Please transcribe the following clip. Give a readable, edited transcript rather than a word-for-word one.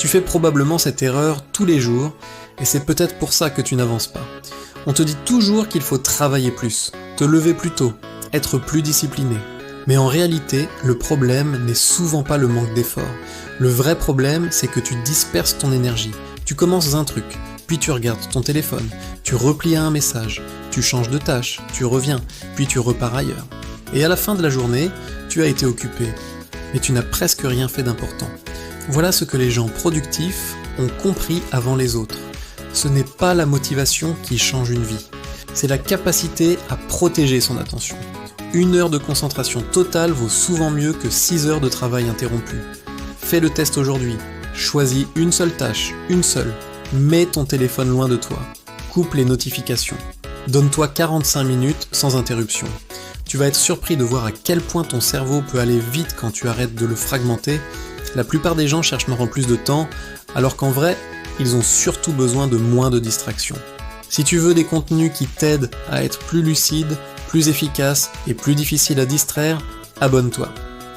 Tu fais probablement cette erreur tous les jours, et c'est peut-être pour ça que tu n'avances pas. On te dit toujours qu'il faut travailler plus, te lever plus tôt, être plus discipliné. Mais en réalité, le problème n'est souvent pas le manque d'effort. Le vrai problème, c'est que tu disperses ton énergie. Tu commences un truc, puis tu regardes ton téléphone, tu replies à un message, tu changes de tâche, tu reviens, puis tu repars ailleurs. Et à la fin de la journée, tu as été occupé, mais tu n'as presque rien fait d'important. Voilà ce que les gens productifs ont compris avant les autres. Ce n'est pas la motivation qui change une vie, c'est la capacité à protéger son attention. 1 heure de concentration totale vaut souvent mieux que 6 heures de travail interrompu. Fais le test aujourd'hui, choisis une seule tâche, une seule. Mets ton téléphone loin de toi, coupe les notifications. Donne-toi 45 minutes sans interruption. Tu vas être surpris de voir à quel point ton cerveau peut aller vite quand tu arrêtes de le fragmenter. La plupart des gens cherchent en plus de temps, alors qu'en vrai, ils ont surtout besoin de moins de distractions. Si tu veux des contenus qui t'aident à être plus lucide, plus efficace et plus difficile à distraire, abonne-toi.